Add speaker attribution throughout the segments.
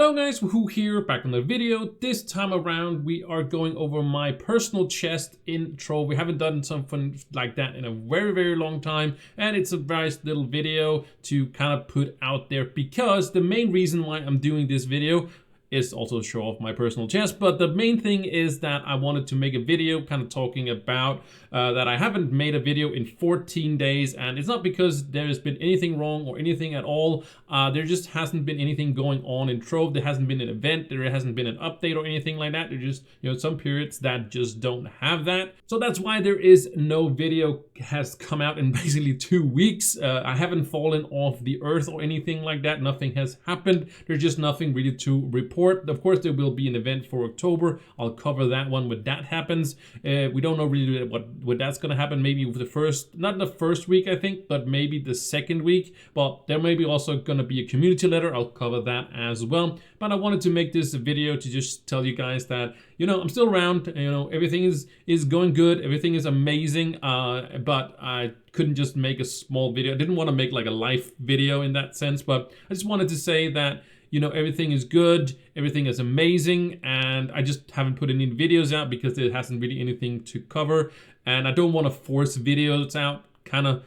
Speaker 1: Hello guys, Wahoo here, back on the video. This time around we are going over my personal chest in Trove. We haven't done something like that in a very long time, and it's a nice little video to kind of put out there because the main reason why I'm doing this video is also show off my personal chest, but the main thing is that I wanted to make a video kind of talking about that I haven't made a video in 14 days, and it's not because there has been anything wrong or anything at all. There just hasn't been anything going on in Trove. There hasn't been an event, there hasn't been an update or anything like that. There just, some periods that just don't have that. So that's why there is no video has come out in basically 2 weeks. I haven't fallen off the earth or anything like that. Nothing has happened. There's just nothing really to report. Of course, there will be an event for October. I'll cover that one when that happens. We don't know really what that's going to happen. Maybe with the first, not the first week, I think, but maybe the second week. But there may be also going to be a community letter. I'll cover that as well. But I wanted to make this video to just tell you guys that, I'm still around. Everything is going good. Everything is amazing. But I couldn't just make a small video. I didn't want to make like a live video in that sense, but I just wanted to say that everything is good, everything is amazing, and I just haven't put any videos out because there hasn't really anything to cover, and I don't want to force videos out, kind of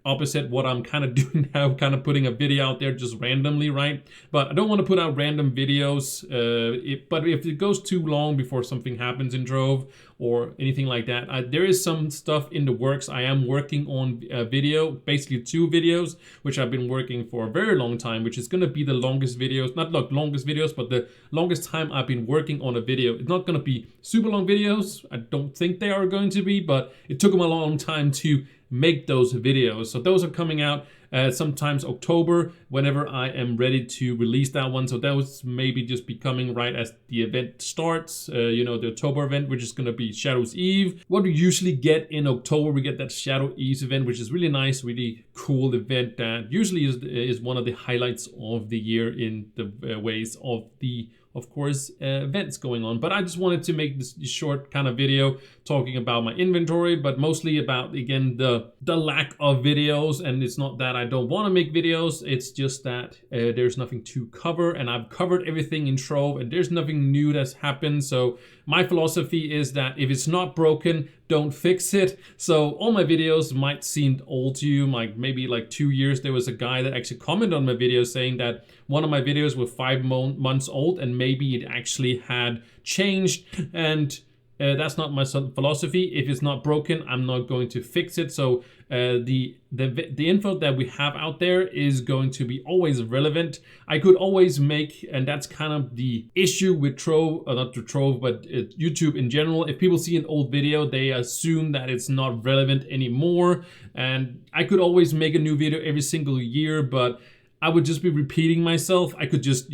Speaker 1: opposite what I'm kind of doing now, kind of putting a video out there just randomly, right? But I don't want to put out random videos, but if it goes too long before something happens in Trove or anything like that, there is some stuff in the works. I am working on a video, basically 2 videos, which I've been working for a very long time, which is going to be the longest videos, not like longest videos, but the longest time I've been working on a video. It's not going to be super long videos. I don't think they are going to be, but it took them a long time to make those videos. So those are coming out sometimes October, whenever I am ready to release that one. So those maybe just be coming right as the event starts, the October event, which is going to be Shadow's Eve. What we usually get in October, we get that Shadow Eve event, which is really nice, really cool event that usually is one of the highlights of the year in the ways of the course, events going on. But I just wanted to make this short kind of video talking about my inventory, but mostly about, again, the lack of videos. And it's not that I don't want to make videos, it's just that there's nothing to cover, and I've covered everything in Trove, and there's nothing new that's happened. So my philosophy is that if it's not broken, don't fix it. So all my videos might seem old to you, like maybe like 2 years. There was a guy that actually commented on my video saying that one of my videos was 5 months old and maybe it actually had changed, and that's not my philosophy. If it's not broken, I'm not going to fix it. So the info that we have out there is going to be always relevant. I could always make, and that's kind of the issue with Trove, not to Trove, but YouTube in general. If people see an old video, they assume that it's not relevant anymore. And I could always make a new video every single year, but I would just be repeating myself. I could just,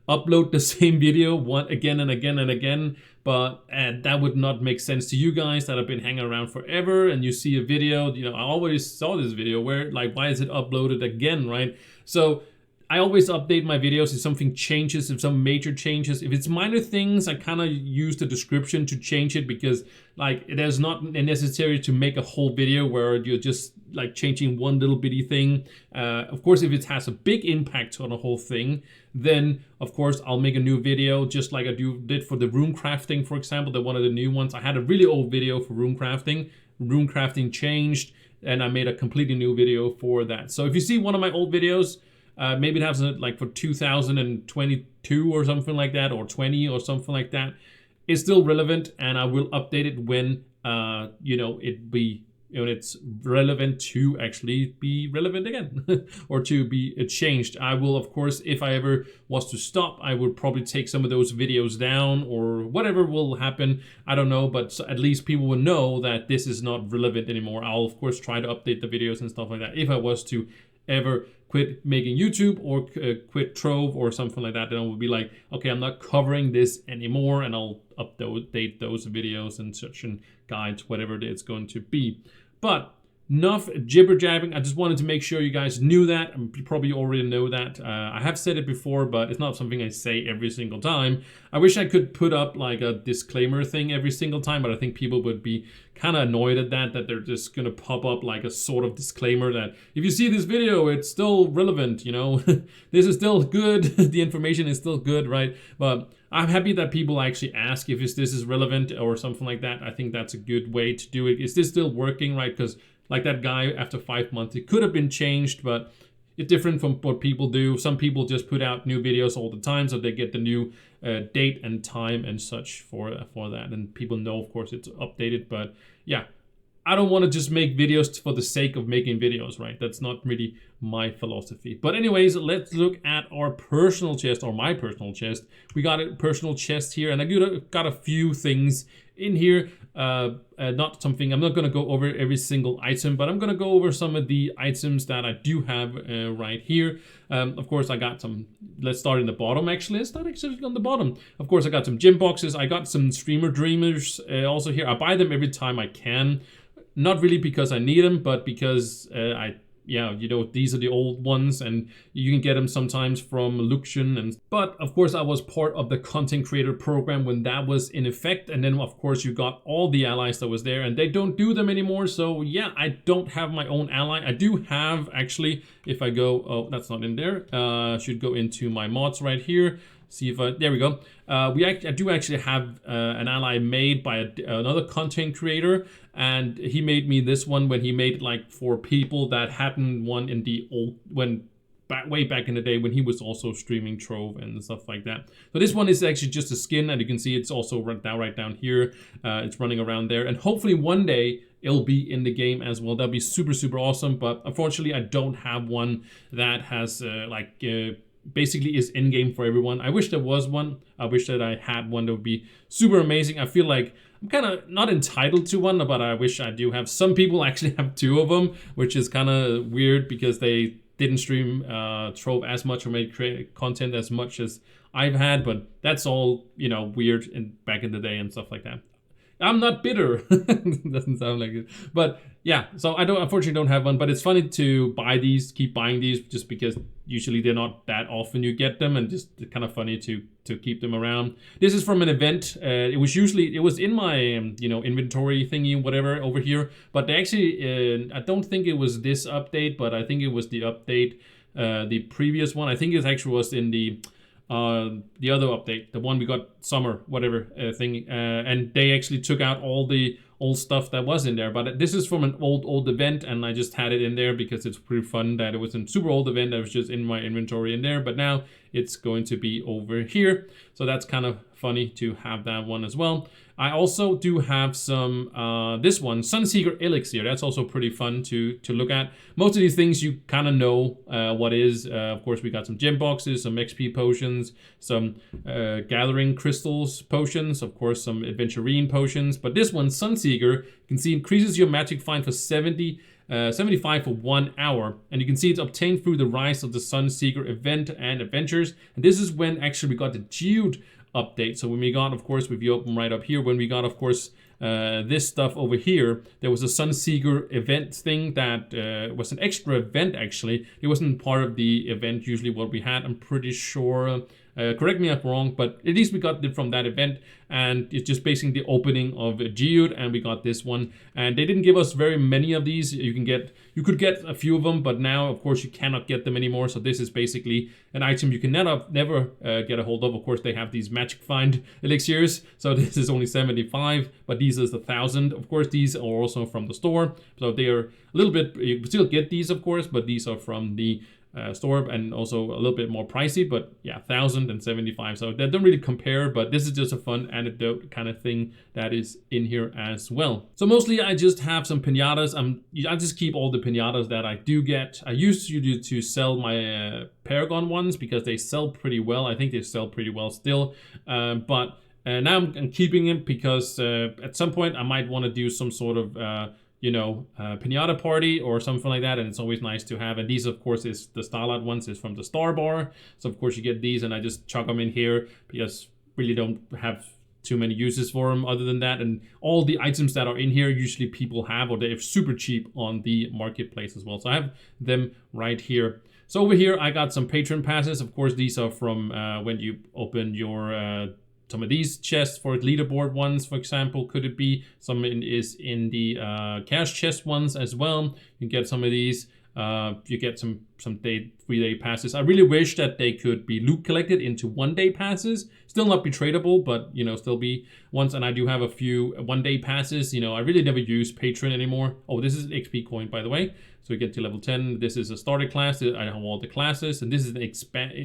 Speaker 1: upload the same video again and again and again, but that would not make sense to you guys that have been hanging around forever, and you see a video, I always saw this video where, like, why is it uploaded again, right? So I always update my videos if something changes, if some major changes. If it's minor things, I kind of use the description to change it, because like it is not necessary to make a whole video where you're just like changing one little bitty thing. Of course, if it has a big impact on the whole thing, then of course I'll make a new video, just like I did for the room crafting, for example, one of the new ones. I had a really old video for room crafting. Room crafting changed, and I made a completely new video for that. So if you see one of my old videos, maybe it has like for 2022 or something like that, or 20 or something like that, it's still relevant, and I will update it when it's relevant to actually be relevant again or to be changed. I will, of course, if I ever was to stop, I would probably take some of those videos down, or whatever will happen. I don't know, but at least people will know that this is not relevant anymore. I'll, of course, try to update the videos and stuff like that. If I was to ever quit making YouTube or quit Trove or something like that, then I would be like, okay, I'm not covering this anymore, and I'll update those videos and such and guides, whatever it's going to be. But enough jibber jabbing. I just wanted to make sure you guys knew that. You probably already know that. I have said it before, but it's not something I say every single time. I wish I could put up like a disclaimer thing every single time, but I think people would be kind of annoyed at that they're just gonna pop up like a sort of disclaimer that if you see this video, it's still relevant, you know. This is still good. The information is still good, right? But I'm happy that people actually ask if this is relevant or something like that. I think that's a good way to do it. Is this still working, right? Because like that guy, after 5 months, it could have been changed, but it's different from what people do. Some people just put out new videos all the time, so they get the new date and time and such for that. And people know, of course, it's updated. But yeah, I don't want to just make videos for the sake of making videos, right? That's not really my philosophy. But anyways, let's look at our personal chest, or my personal chest. We got a personal chest here, and I got a few things in here. Not something, I'm not going to go over every single item, but I'm going to go over some of the items that I do have right here. Of course, I got some, let's start in the bottom actually. Let's start actually on the bottom. Of course, I got some gym boxes. I got some streamer dreamers also here. I buy them every time I can. Not really because I need them, but because yeah, you know, these are the old ones and you can get them sometimes from Luxion. But of course, I was part of the content creator program when that was in effect. And then of course you got all the allies that was there, and they don't do them anymore. So yeah, I don't have my own ally. I do have actually, if I go, oh, that's not in there. Should go into my mods right here. See if there we go. I do actually have an ally made by another content creator, and he made me this one when he made it like for people that hadn't one in the old, way back in the day when he was also streaming Trove and stuff like that. So this one is actually just a skin, and you can see it's also right down here. It's running around there, and hopefully one day it'll be in the game as well. That'd be super, super awesome. But unfortunately, I don't have one that has basically is in-game for everyone. I wish there was one. I wish that I had one that would be super amazing. I feel like I'm kind of not entitled to one, but I wish I do have. Some people actually have two of them, which is kind of weird because they didn't stream Trove as much or make content as much as I've had, but that's all, you know, weird back in the day and stuff like that. I'm not bitter. Doesn't sound like it. But yeah, so I unfortunately don't have one, but it's funny to buy these, keep buying these, just because usually they're not that often you get them, and just kind of funny to keep them around. This is from an event. It was in my you know, inventory thingy, whatever, over here. But they actually, I don't think it was this update, but I think it was the update, the previous one. I think it actually was in the other update, the one we got summer, whatever thing, and they actually took out all the old stuff that was in there. But this is from an old event, and I just had it in there because it's pretty fun that it was a super old event that was just in my inventory in there, but now it's going to be over here. So that's kind of funny to have that one as well. I also do have some, this one, Sunseeker Elixir. That's also pretty fun to look at. Most of these things you kind of know what is. Of course, we got some gem boxes, some XP potions, some gathering crystals potions, of course, some adventurine potions. But this one, Sunseeker, you can see increases your magic find for 75 for 1 hour. And you can see it's obtained through the Rise of the Sunseeker event and adventures. And this is when actually we got the Geode update. So when we got, of course, if you open right up here, when we got, of course, this stuff over here, there was a Sunseeker event thing that was an extra event, actually. It wasn't part of the event usually what we had, I'm pretty sure. Correct me if I'm wrong, but at least we got it from that event, and it's just basically the opening of Geode, and we got this one. And they didn't give us very many of these. You could get a few of them, but now of course you cannot get them anymore. So this is basically an item you can never get a hold of. Of course, they have these magic find elixirs, so this is only 75, but these is 1,000. Of course, these are also from the store, so they are a little bit, you can still get these, of course, but these are from the store, and also a little bit more pricey, but yeah, 1,075. So that don't really compare, but this is just a fun anecdote kind of thing that is in here as well. So mostly I just have some pinatas. I just keep all the pinatas that I do get. I used to sell my Paragon ones because they sell pretty well. I think they sell pretty well still, but now I'm keeping it because at some point I might want to do some sort of you know, pinata party or something like that, and it's always nice to have. And these, of course, is the Starlight ones is from the Star Bar, so of course you get these, and I just chuck them in here because really don't have too many uses for them other than that. And all the items that are in here usually people have, or they're super cheap on the marketplace as well. So I have them right here. So over here I got some patron passes. Of course, these are from when you open your some of these chests for leaderboard ones, for example. Could it be some is in the cash chest ones as well? You can get some of these. You get some 3-day passes. I really wish that they could be loot collected into 1-day passes. Still not be tradable, but you know, still be ones. And I do have a few 1-day passes. You know, I really never use patron anymore. Oh, this is an XP coin, by the way. So we get to level 10. This is a starter class. I have all the classes, and this is an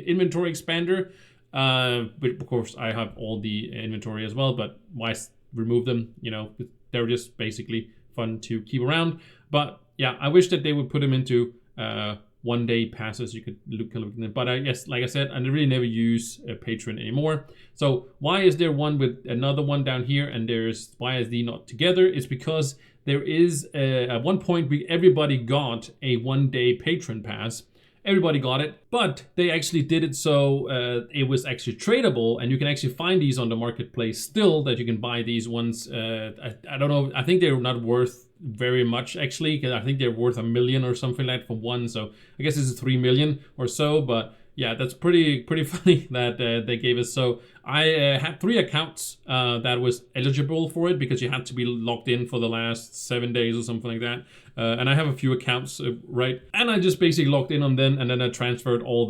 Speaker 1: inventory expander. But of course I have all the inventory as well, but why remove them? You know, they're just basically fun to keep around. But yeah, I wish that they would put them into 1-day passes. You could look at them, but I guess, like I said, I really never use a patron anymore. So why is there one with another one down here, and why is they not together? It's because there is at one point everybody got a 1-day patron pass. Everybody got it, but they actually did it so it was actually tradable, and you can actually find these on the marketplace still, that you can buy these ones. I don't know, I think they're not worth very much actually, because I think they're worth $1 million or something like that for one. So I guess this is 3 million or so, but yeah, that's pretty funny that they gave us. So I had 3 accounts that was eligible for it, because you had to be logged in for the last 7 days or something like that. And I have a few accounts, right? And I just basically logged in on them, and then I transferred all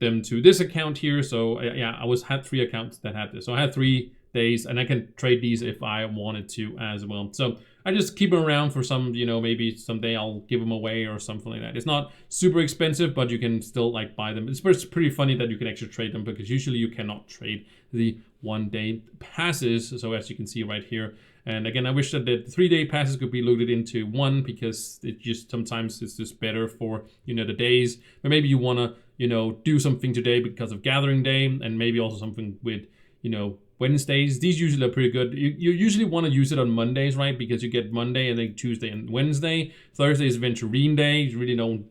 Speaker 1: them to this account here. So yeah, I had 3 accounts that had this. So I had 3 days, and I can trade these if I wanted to as well. So I just keep them around for some, you know, maybe someday I'll give them away or something like that. It's not super expensive, but you can still like buy them. It's pretty funny that you can actually trade them, because usually you cannot trade the 1-day passes. So as you can see right here. And again, I wish that the 3-day passes could be loaded into one, because it just sometimes it's just better for, you know, the days. But maybe you want to, you know, do something today because of gathering day, and maybe also something with, you know, Wednesdays. These usually are pretty good. You usually want to use it on Mondays, right? Because you get Monday and then Tuesday and Wednesday. Thursday is Venturine Day. You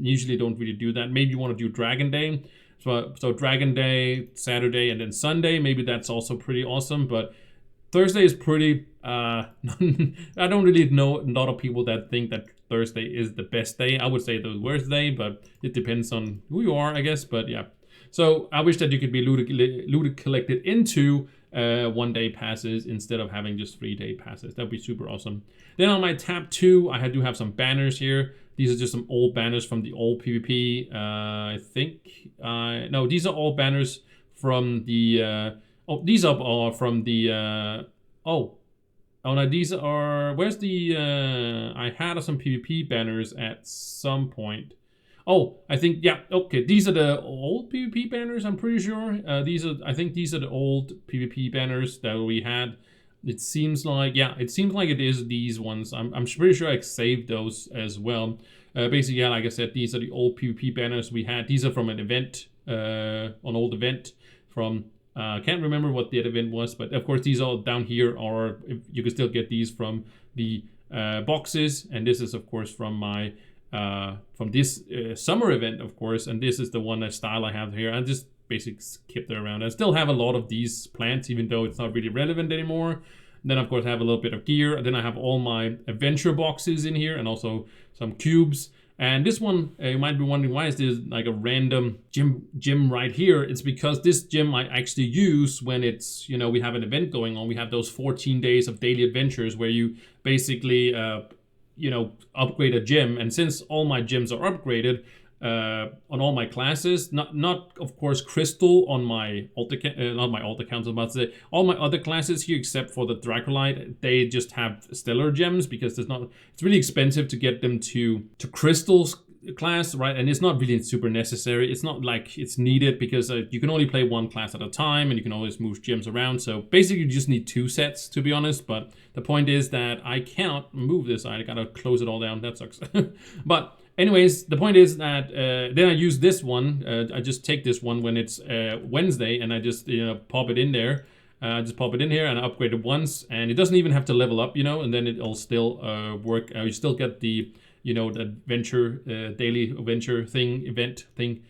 Speaker 1: usually don't really do that. Maybe you want to do Dragon Day. So Dragon Day, Saturday, and then Sunday. Maybe that's also pretty awesome. But Thursday is pretty, I don't really know a lot of people that think that Thursday is the best day. I would say the worst day, but it depends on who you are, I guess. But yeah. So I wish that you could be looted collected into 1-day passes instead of having just 3-day passes. That would be super awesome. Then on my tab 2, I do have some banners here. These are just some old banners from the old PvP. I think, no, these are all banners from the, these are from the, oh no, these are, where's the, I had some PvP banners at some point. Oh, I think, yeah, okay, these are the old PvP banners, I'm pretty sure. I think these are the old PvP banners that we had. It seems like, yeah, it seems like it is these ones. I'm pretty sure I saved those as well. Basically, yeah, like I said, these are the old PvP banners we had. These are from an event, an old event from, I can't remember what the event was, but of course these all down here are, you can still get these from the boxes, and this is of course from my from this summer event, of course, and this is the one style I have here. I just basically kept it around. I still have a lot of these plants, even though it's not really relevant anymore. And then of course I have a little bit of gear, and then I have all my adventure boxes in here, and also some cubes. And this one, you might be wondering, why is this like a random gym right here? It's because this gym I actually use when it's, you know, we have an event going on. We have those 14 days of daily adventures where you basically, you know, upgrade a gym. And since all my gyms are upgraded on all my classes, not of course crystal on my alt not my alt accounts, I'm about to say, all my other classes here except for the Dracolite, they just have stellar gems, because it's really expensive to get them to crystals class, right? And it's not really super necessary. It's not like it's needed, because you can only play one class at a time, and you can always move gyms around. So basically you just need 2 sets, to be honest. But the point is that I cannot move this. I gotta close it all down. That sucks. But anyways, the point is that then I use this one. I just take this one when it's Wednesday, and I just, you know, pop it in there. Just pop it in here, and I upgrade it once, and it doesn't even have to level up, you know, and then it'll still work. You still get the, you know, the adventure, daily adventure event thing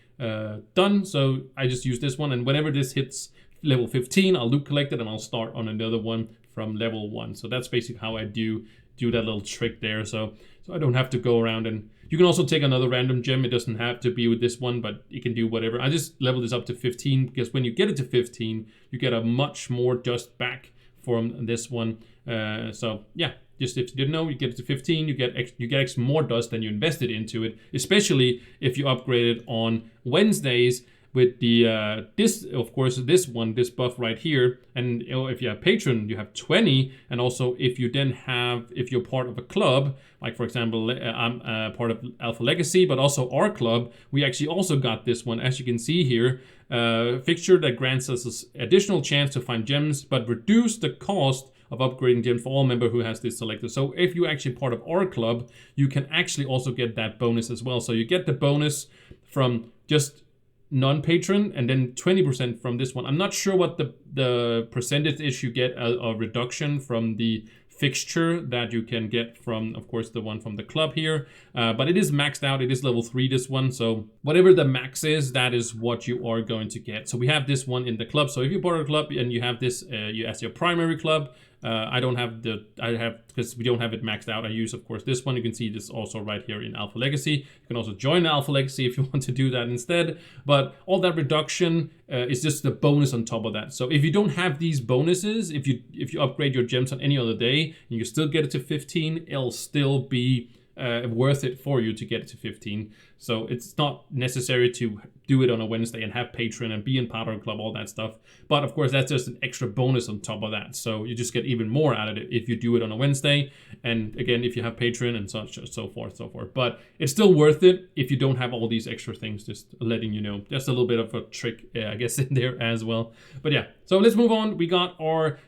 Speaker 1: done. So I just use this one, and whenever this hits level 15, I'll loot collect it, and I'll start on another one from level 1. So that's basically how I do that little trick there. So I don't have to go around, and you can also take another random gem. It doesn't have to be with this one, but you can do whatever. I just leveled this up to 15 because when you get it to 15, you get a much more dust back from this one. So yeah, just if you didn't know, you get it to 15, you get more dust than you invested into it, especially if you upgrade it on Wednesdays with the this buff right here. And if you have patron, you have 20. And also if you're part of a club, like for example, I'm part of Alpha Legacy, but also our club, we actually also got this one, as you can see here, fixture that grants us this additional chance to find gems, but reduce the cost of upgrading gems for all member who has this selected. So if you're actually part of our club, you can actually also get that bonus as well. So you get the bonus from just non-patron, and then 20% from this one. I'm not sure what the percentage is. You get a reduction from the fixture that you can get from, of course, the one from the club here. But it is maxed out. It is level 3, this one. So whatever the max is, that is what you are going to get. So we have this one in the club. So if you're part of a club and you have this as your primary club, because we don't have it maxed out. I use, of course, this one. You can see this also right here in Alpha Legacy. You can also join Alpha Legacy if you want to do that instead. But all that reduction is just the bonus on top of that. So if you don't have these bonuses, if you upgrade your gems on any other day and you still get it to 15, it'll still be worth it for you to get it to 15. So it's not necessary to do it on a Wednesday and have patron and be in part of a club, all that stuff. But of course, that's just an extra bonus on top of that. So you just get even more out of it if you do it on a Wednesday. And again, if you have patron and so forth. But it's still worth it if you don't have all these extra things, just letting you know. Just a little bit of a trick, I guess, in there as well. But yeah, so let's move on. We got our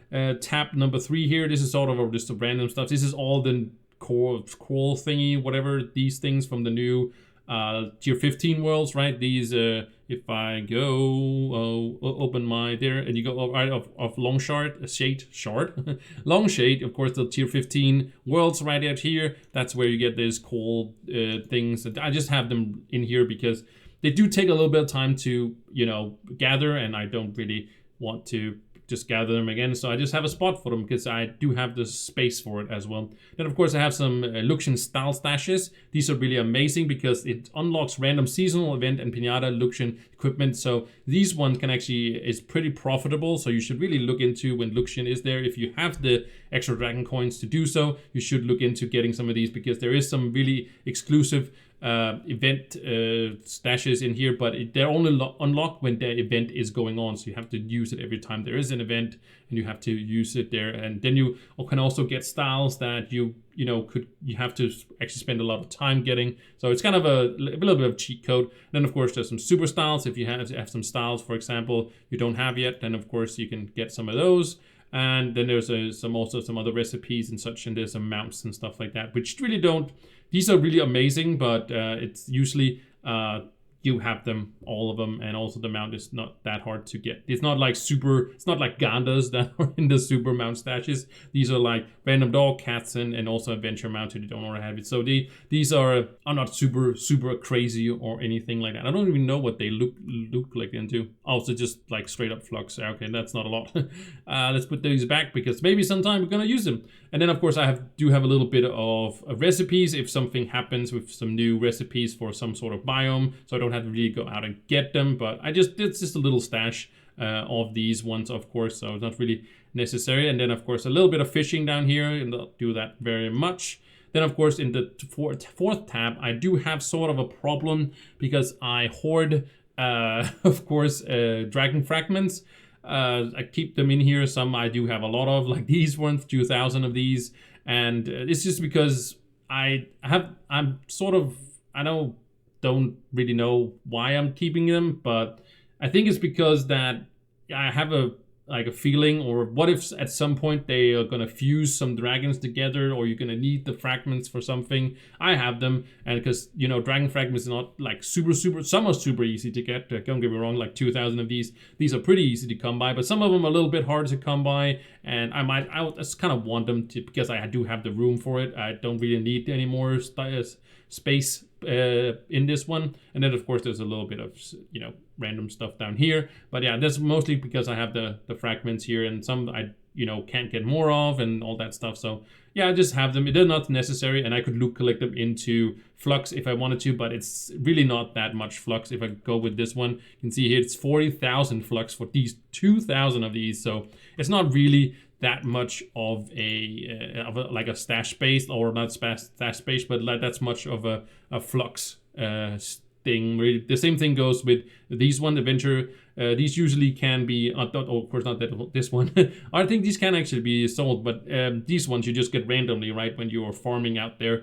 Speaker 1: tab number 3 here. This is sort of just random stuff. This is all the core thingy, whatever, these things from the new tier 15 worlds, right? These if I go open my there, and you go right of long shade long shade, of course, the tier 15 worlds right out here. That's where you get these cool things. I just have them in here because they do take a little bit of time to gather, and I don't really want to just gather them again. So I just have a spot for them because I do have the space for it as well. Then of course I have some Luxian style stashes. These are really amazing because it unlocks random seasonal event and Pinata Luxian equipment. So these ones is pretty profitable. So you should really look into when Luxian is there. If you have the extra dragon coins to do so, you should look into getting some of these because there is some really exclusive event stashes in here, but they're only unlocked when the event is going on, so you have to use it every time there is an event, and you have to use it there. And then you can also get styles that you have to actually spend a lot of time getting. So it's kind of a little bit of cheat code. Then of course there's some super styles. If you have some styles, for example, you don't have yet, then of course you can get some of those. And then there's also some other recipes and such, and there's some mounts and stuff like that, which really don't. These are really amazing, but it's usually you have them, all of them, and also the mount is not that hard to get. It's not like Gandas that are in the super mount stashes. These are like random dog, cats, and also adventure mounted. You don't already have it. So these are not super crazy or anything like that. I don't even know what they look like into. Also just like straight up flux. Okay, that's not a lot. Let's put these back because maybe sometime we're gonna use them. And then of course I do have a little bit of recipes if something happens with some new recipes for some sort of biome. So I don't have to really go out and get them, but it's just a little stash of these ones, of course, so it's not really necessary. And then of course a little bit of fishing down here, and I'll do that very much. Then of course in the fourth tab I do have sort of a problem because I hoard of course dragon fragments. I keep them in here. Some I do have a lot of, like these ones, 2,000 of these, and it's just because don't really know why I'm keeping them, but I think it's because that I have a feeling, or what if at some point they are gonna fuse some dragons together, or you're gonna need the fragments for something. I have them, and because dragon fragments are not like super, some are super easy to get. Don't get me wrong, like 2,000 of these are pretty easy to come by, but some of them are a little bit hard to come by, and I just kind of want them to, because I do have the room for it. I don't really need any more space in this one. And then of course there's a little bit of, you know, random stuff down here. But yeah, that's mostly because I have the fragments here, and some I, you know, can't get more of and all that stuff. So yeah, I just have them. They're not necessary, and I could loop collect them into flux if I wanted to, but it's really not that much flux. If I go with this one, you can see here it's 40,000 flux for these 2,000 of these. So it's not really that much of a like a stash space, or not stash space, but like that's much of a flux thing. Really, the same thing goes with these one, the venture. These usually can be, of course not this one. I think these can actually be sold, but these ones you just get randomly, right, when you are farming out there.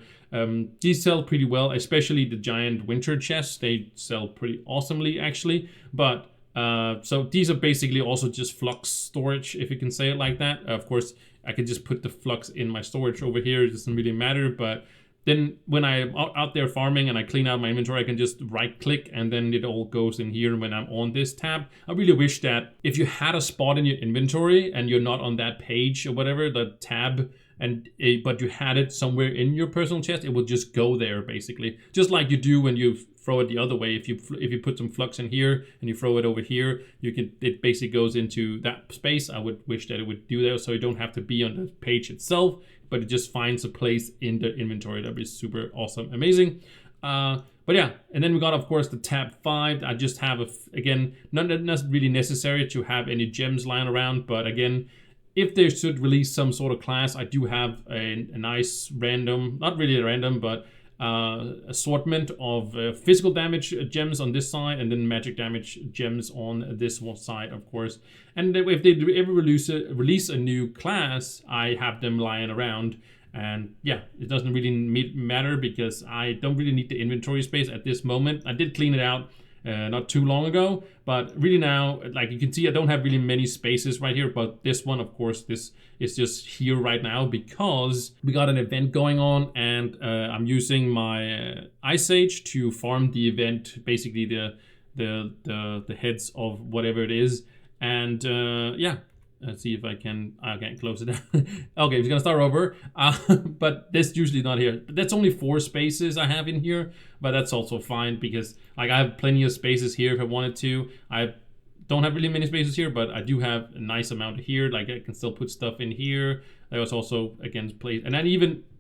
Speaker 1: These sell pretty well, especially the giant winter chests. They sell pretty awesomely, actually. But so these are basically also just flux storage, if you can say it like that. Of course, I could just put the flux in my storage over here. It doesn't really matter, but then when I'm out there farming and I clean out my inventory, I can just right click and then it all goes in here when I'm on this tab. I really wish that if you had a spot in your inventory and you're not on that page or whatever, the tab, but you had it somewhere in your personal chest, it would just go there basically. Just like you do when you throw it the other way. If you put some flux in here and you throw it over here, it basically goes into that space. I would wish that it would do that, so you don't have to be on the page itself, but it just finds a place in the inventory. That'd be super awesome, amazing. But yeah, and then we got, of course, the tab 5. I just have, again, not really necessary to have any gems lying around, but again, if they should release some sort of class, I do have a nice random, not really random, but assortment of physical damage gems on this side, and then magic damage gems on this one side, of course. And if they ever release a new class, I have them lying around. And yeah, it doesn't really matter because I don't really need the inventory space at this moment. I did clean it out not too long ago, but really now, like you can see, I don't have really many spaces right here. But this one, of course, this is just here right now because we got an event going on, and I'm using my Ice Age to farm the event, basically the heads of whatever it is. And yeah, let's see if I can't close it down. Okay, we're gonna start over. But that's usually not here. That's only 4 spaces I have in here, but that's also fine because like I have plenty of spaces here if I wanted to. I don't have really many spaces here, but I do have a nice amount here. Like I can still put stuff in here. I was also against place, and I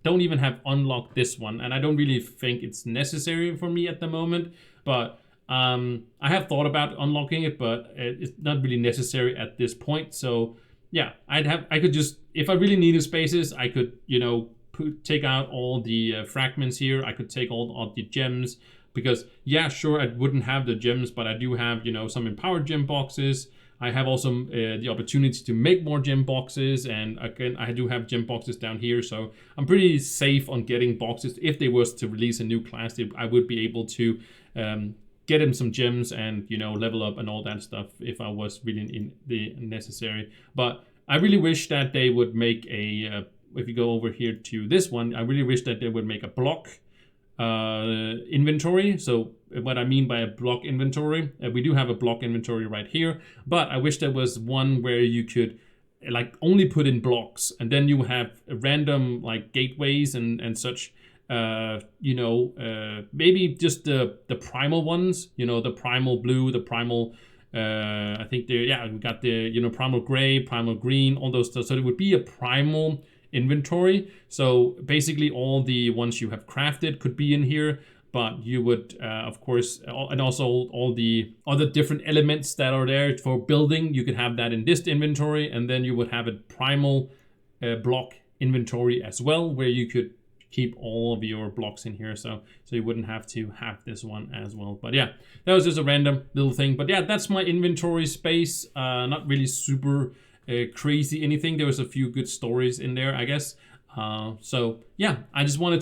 Speaker 1: don't even have unlocked this one, and I don't really think it's necessary for me at the moment, but I have thought about unlocking it, but it's not really necessary at this point. So yeah, I could just, if I really needed spaces, I could, you know, take out all the fragments here. I could take all the gems because yeah, sure, I wouldn't have the gems, but I do have, you know, some empowered gem boxes. I have also the opportunity to make more gem boxes, and again, I do have gem boxes down here, so I'm pretty safe on getting boxes. If they was to release a new class, I would be able to get him some gems and, you know, level up and all that stuff if I was really in the necessary. But I really wish that they would make a, if you go over here to this one, I really wish that they would make a block inventory. So what I mean by a block inventory, we do have a block inventory right here, but I wish there was one where you could like only put in blocks, and then you have random like gateways and such. You know, maybe just the primal ones, you know, the primal blue, the primal, I think we got the, you know, primal gray, primal green, all those stuff. So it would be a primal inventory. So basically all the ones you have crafted could be in here, but you would, of course, and also all the other different elements that are there for building, you could have that in this inventory, and then you would have a primal block inventory as well, where you could keep all of your blocks in here, so you wouldn't have to have this one as well. But yeah, that was just a random little thing. But yeah, that's my inventory space. Not really super crazy anything. There was a few good stories in there, I guess. So yeah, I just wanted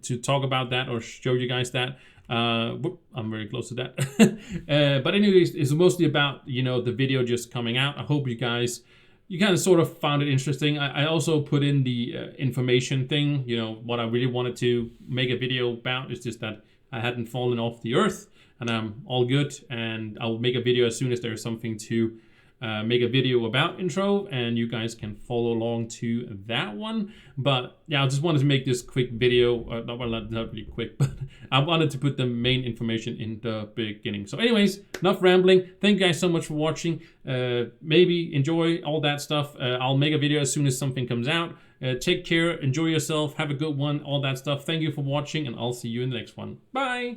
Speaker 1: to talk about that or show you guys that. I'm very close to that. But anyways, it's mostly about, you know, the video just coming out. I hope you guys, you kind of sort of found it interesting. I also put in the information thing, you know, what I really wanted to make a video about is just that I hadn't fallen off the earth and I'm all good, and I'll make a video as soon as there's something to make a video about in Trove, and you guys can follow along to that one. But yeah, I just wanted to make this quick video, not really quick, but I wanted to put the main information in the beginning. So anyways, enough rambling. Thank you guys so much for watching. Maybe enjoy all that stuff. I'll make a video as soon as something comes out. Take care, enjoy yourself, have a good one, all that stuff. Thank you for watching, and I'll see you in the next one. Bye!